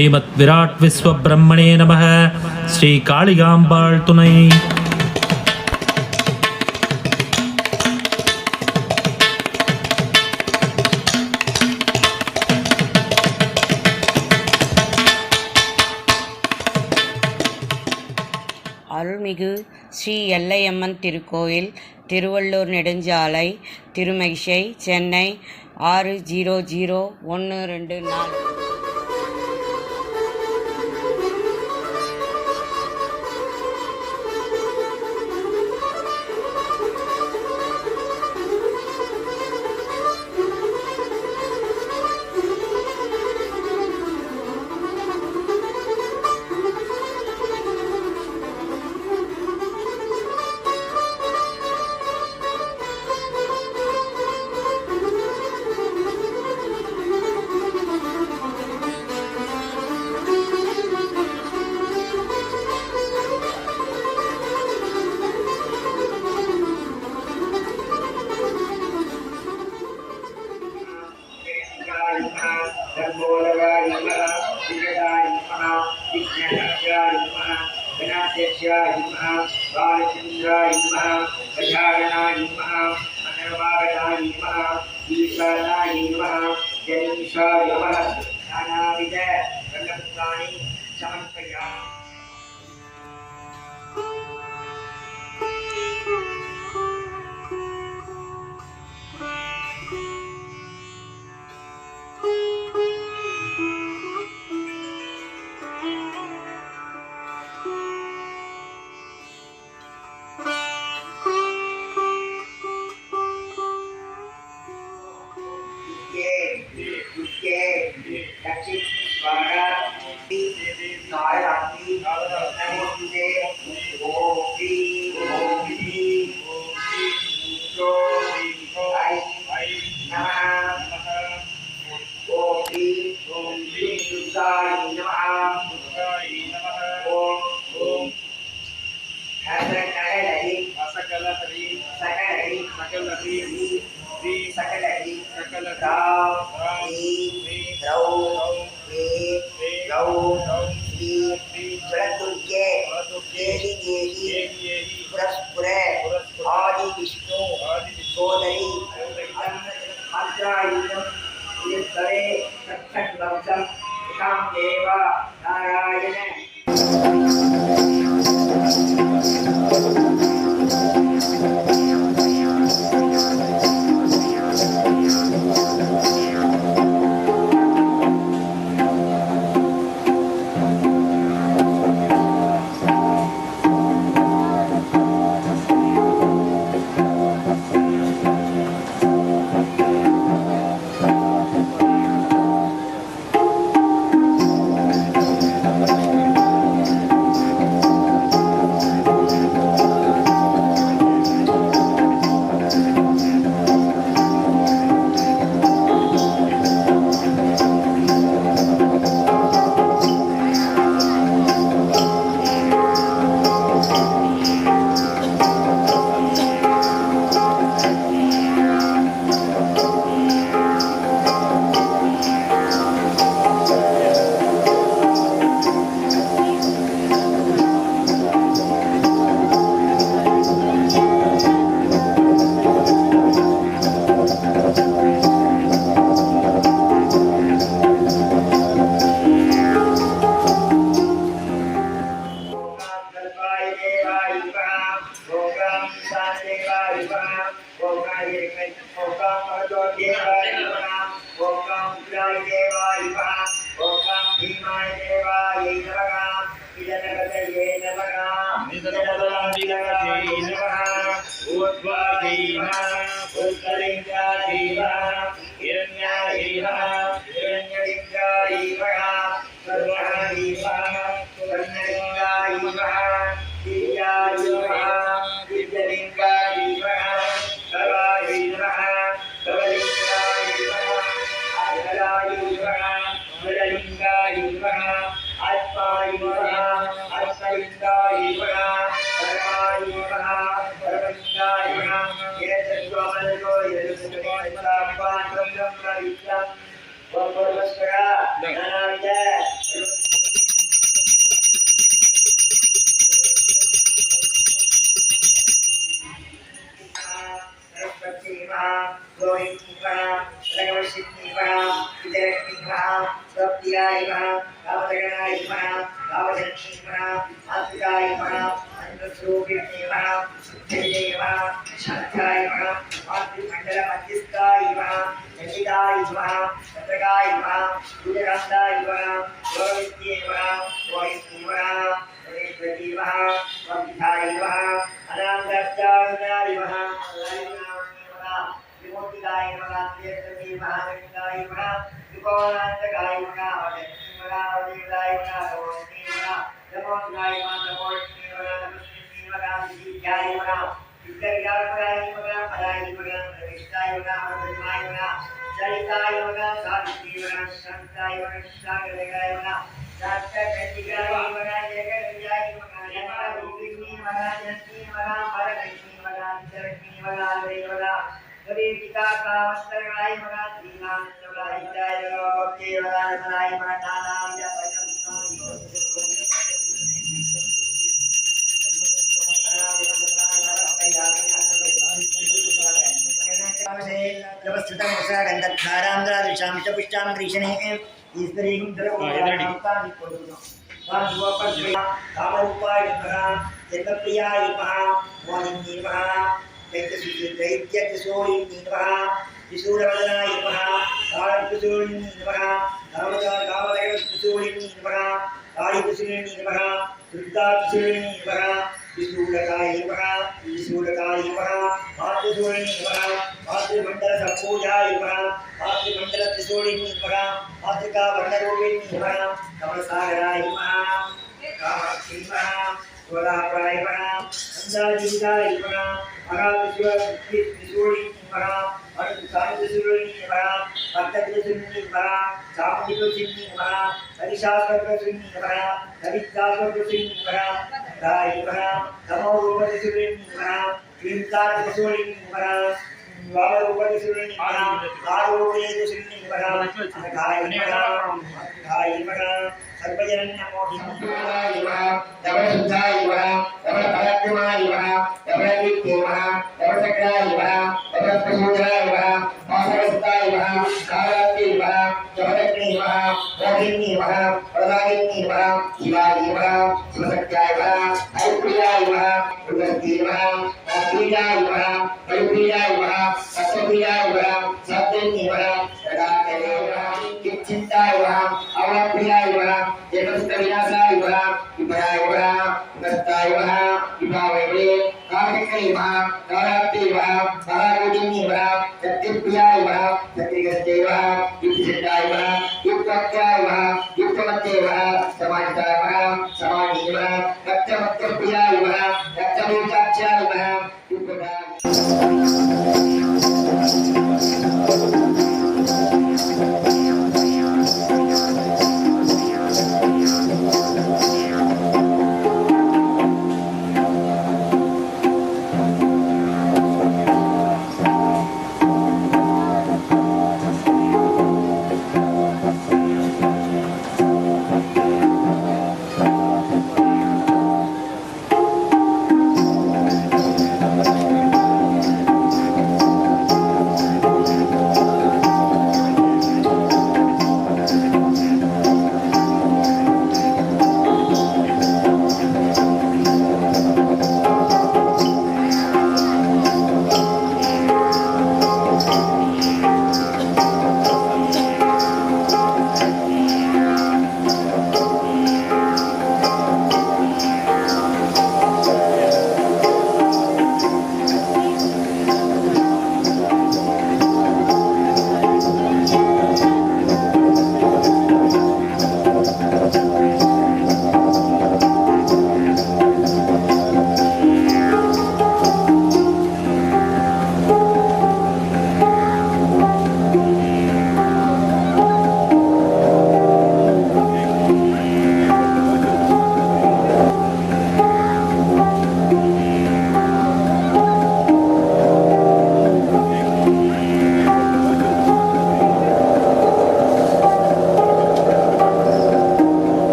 ஸ்ரீமத் விராட் விஸ்வபிரம்மணே நமः. ஸ்ரீ காளிகாம்பாள் துணை. அருள்மிகு ஸ்ரீ எல்லையம்மன் திருக்கோயில், திருவள்ளூர் நெடுஞ்சாலை, திருமகிஷை, சென்னை 600124.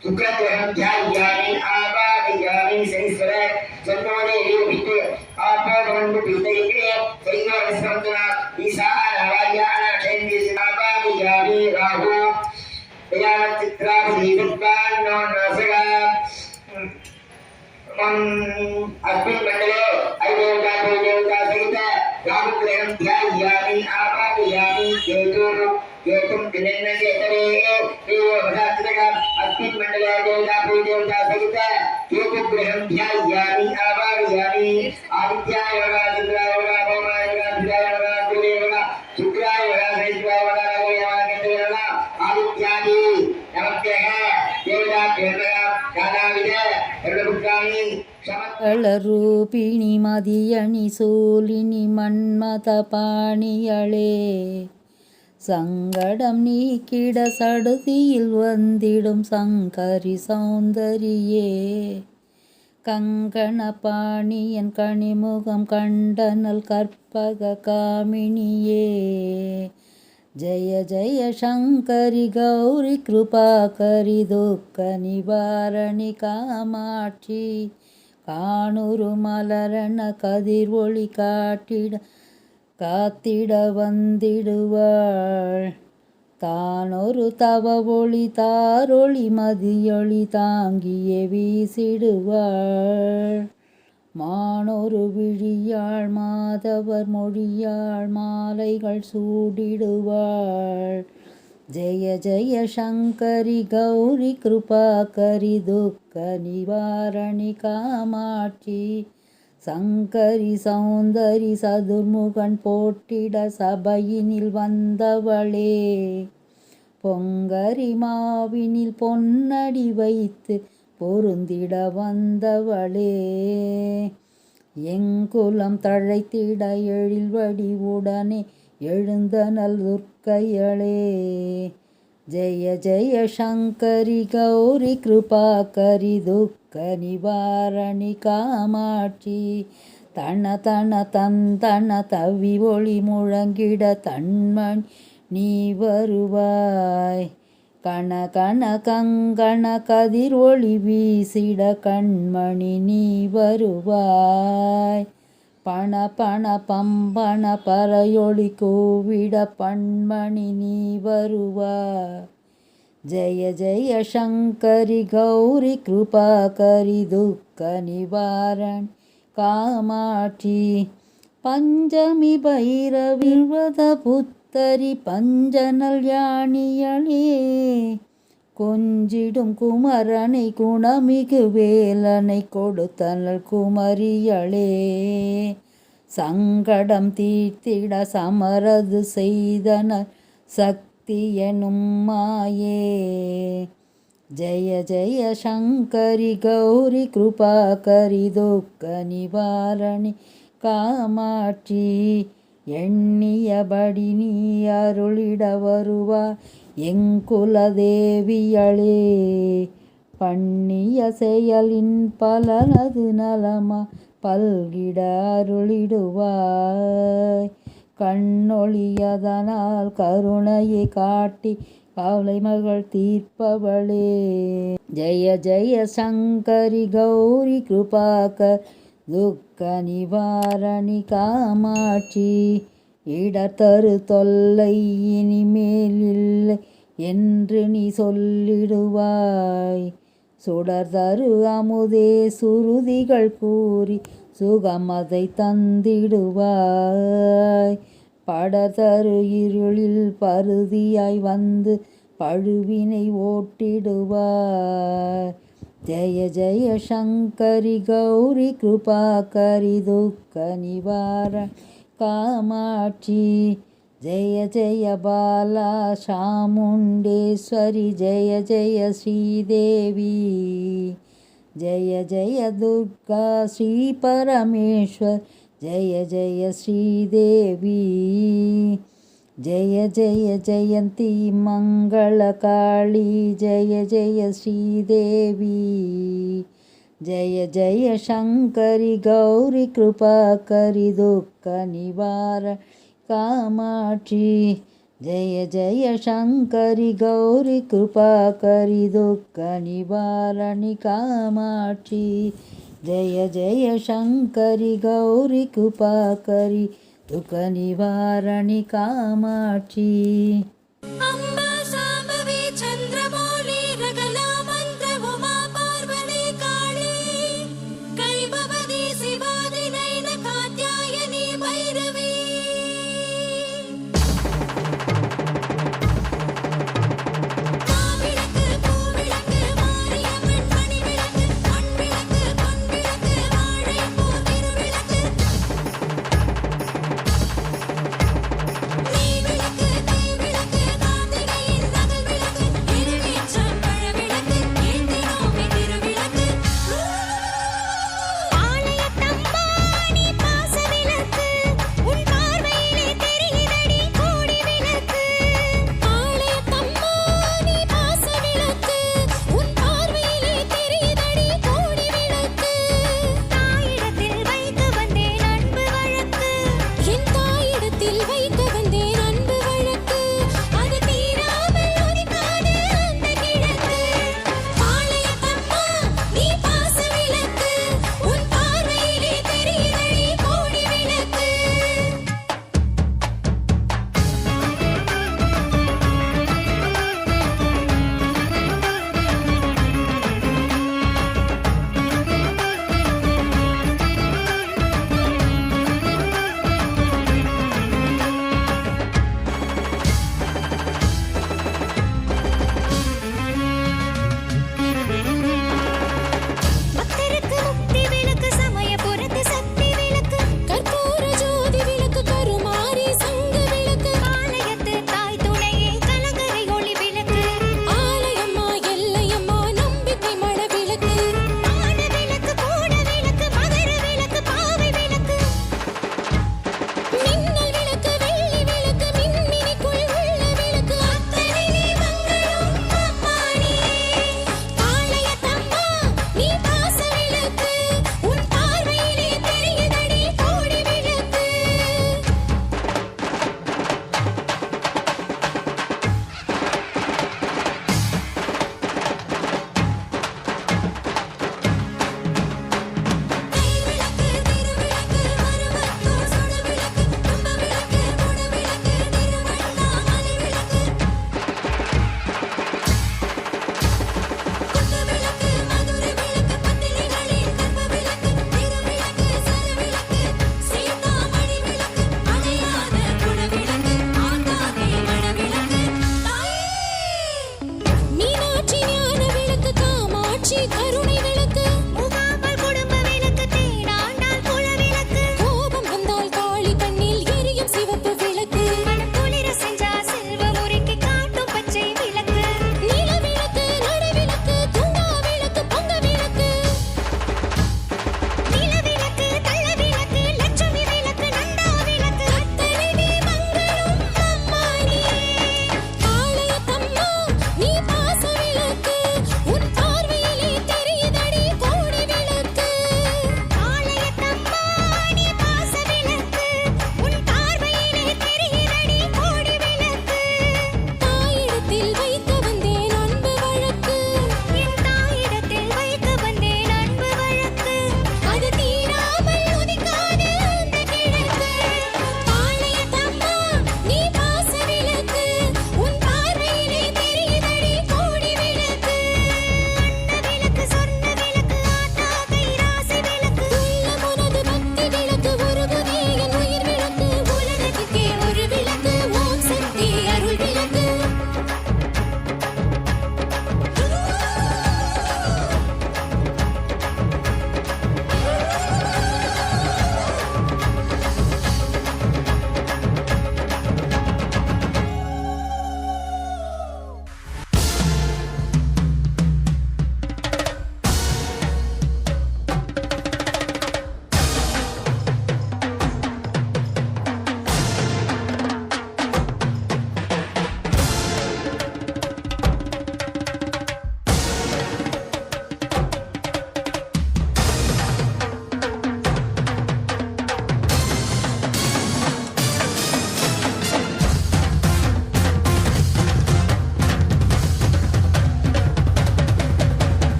शुक्रग्रहं ध्यायामि आवाहयामि शनीश्वरे चन्द्रोदे विष्णु आपादमण्डु पीतये शैवस्कन्दना ईशानावायान शैन्यसिनावाहयामि राहु दयानचित्रावधि विद्वान्नो नासगा अस्मिन् मण्डले अयदेवता देवता सहित रामग्रहं ध्यायामि आवाहयामि केतुं दिनेन केतवे देवभद्रः अस्मिन् मण्डले देवता सहित केतुग्रहं ध्यायामि आवाहयामि आदित्याय वः चन्द्राय वः भौमाय वः ध्रुवाय वः गुरुवे वः शुक्राय वः शनिश्चराय वः रवये वः केतवे वः आदित्यादि नमस्तेः देवताभ्यः नानाविध सर्वपुत्राणि ರೂಪಿಣಿ ಮದಿಯಣಿ சூலினி மன்மத பாணியளே சங்கடம் நீக்கிட சடுதியில் வந்திடும் சங்கரி சௌந்தரியே கங்கண பாணியன் கனிமுகம் கண்டனல் கற்பக காமினியே ஜய ஜய சங்கரி கௌரி கிருபாகரி துக்க நிவாரணி காமாட்சி காணுரு மலரண கதிர் ஒளி காத்திட வந்திடுவாள் தானொரு தவ ஒளி தாரொளி மதியொளி தாங்கியே வீசிடுவாள் மானொரு விழியாள் மாதவர் மொழியாள் மாலைகள் சூடிடுவாள் ஜெய ஜெய சங்கரி கௌரி கிருபாகரி துக்க நிவாரணி காமாட்சி சங்கரி சௌந்தரி சதுர்முகன் போட்டிட சபையினில் வந்தவளே பொங்கரி மாவினில் பொன்னடி வைத்து பொருந்திட வந்தவளே எங்குலம் தழைத்திட எழில்வடி உடனே எழுந்தனல் துர்க்கையளே ஜெய ஜெய சங்கரி கௌரி கிருபாகரி துக்க நிவாரணி காமாட்சி தன தன தந்தன தவி ஒளி முழங்கிட தன்மணி நீ வருவாய் கண கண கங்கண கதிர் ஒளி வீசிட கண்மணி நீ வருவாய் பண பண பம்பன பறையொளி கூவிட பண்மணி நீ வருவாய் ஜெய ஜெய சங்கரி கௌரி கிருபாகரி துக்க நிவாரணி காமாட்சி பஞ்சமி பைரவி விரத புத்தரி பஞ்சனல் யானியளே கொஞ்சிடும் குமரனை குணமிகு வேலனை கொடுத்தனல் குமரியளே சங்கடம் தீர்த்திட சமரது செய்தனர் சக்தி எனும் மாயே ஜெய ஜெய சங்கரி கௌரி கிருபாகரி துக்க நிவாரணி காமாட்சி எண்ணியபடி நீ அருளிட வருவாய் எங்குலதேவியளே பண்ணிய செயலின் பலனது நலமா பல்கிட அருளிடுவாய் கண்ணொளியதனால் கருணையை காட்டி கவலை மகள் தீர்ப்பவளே ஜெய ஜெய சங்கரி கௌரி கிருபாகர் துக்க நிவாரணி காமாட்சி இடத்தரு தொல்லை இனிமேலில்லை என்று நீ சொல்லிடுவாய் சுடர்தரு அமுதே சுருதிகள் கூறி சுகமதை தந்திடுவாய் படதரு இருளில் பருதியாய் வந்து பழுவினை ஓட்டிடுவாய் जय जय शङ्करि गौरि कृपाकरि दुःखनिवारण कामाक्षी जय जय बाला चामुण्डेश्वरि जय जय श्रीदेवी जय जय दुर्गा श्रीपरमेश्वर जय जय श्रीदेवी जय जय जयन्ती मङ्गलकाली जय जय श्रीदेवी जय जय शङ्करि गौरि कृपाकरि दुःखनिवारण कामाक्षी जय जय शङ्करि गौरि कृपाकरि दुःखनिवारणि कामाक्षी जय जय शङ्करि गौरि कृपाकरि दुःखनिवारणि कामाक्षी अम्बा साम्बवी चन्द्रमौली रगला मन्त्र उमा पार्वती काली कैभवदी शिवादि नयन कात्यायनी भैरवी माविळक्कु पूविळक्कु मारियம்மன் மணிவிளக்கு மண்விளக்கு பொன்விளக்கு வாழைப்பூ திருவிளக்கு நீவிளக்கு தீவிளக்கு கார்த்திகையின் நகல் விளக்கு இருவீச்சம் பழவிளக்கு ஏந்தினோமே திருவிளக்கு ஆலயத்தம்மா நீ பாசவிளக்கு உன் பார்வையிலே தெரியுதடி கோடி விளக்கு ஆலயத்தம்மா நீ பாசவிளக்கு உன் பார்வையிலே தெரியுதடி கோடி விளக்கு தாயிடத்தில் வைத்து வந்தேன் அன்பு வழக்கு என் தாயிடத்தில் வைத்து வந்தேன் அன்பு வழக்கு அது தீராமல் ஒதுக்காது அந்த கிழக்கு ஆலயத்தம்மா நீ பாசவிளக்கு உன் பார்வையிலே தெரியுதடி கோடி விளக்கு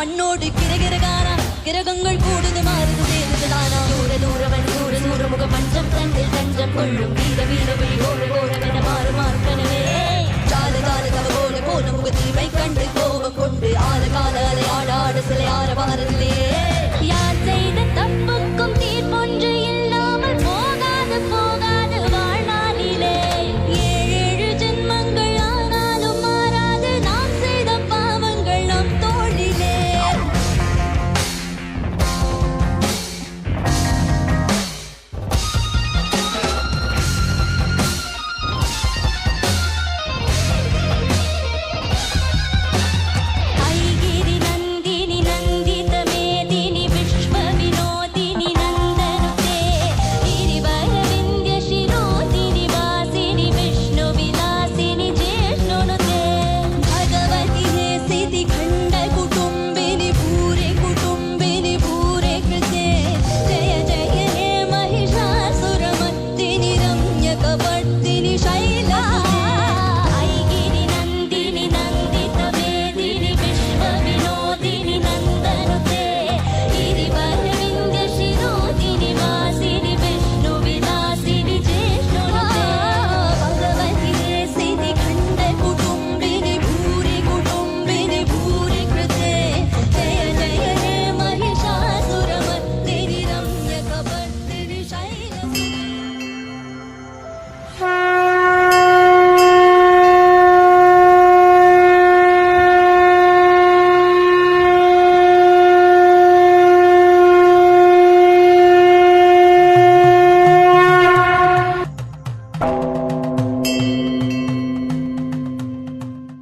மண்ணோடு கிரகிரகானா கிரகங்கள் கூடுது மாறுது தேடுதானா தூர தூரவன் தூர தூர முக பஞ்சம் தண்டில் தஞ்சம் கொள்ளும் வீர வீர வெளி ஓர ஓரமென மாறு மார்க்கனவே கால கால தவ போல போன முக தீமை கண்டு கோபம் கொண்டு ஆல கால அலை ஆட ஆட சிலை ஆர வாரத்தில்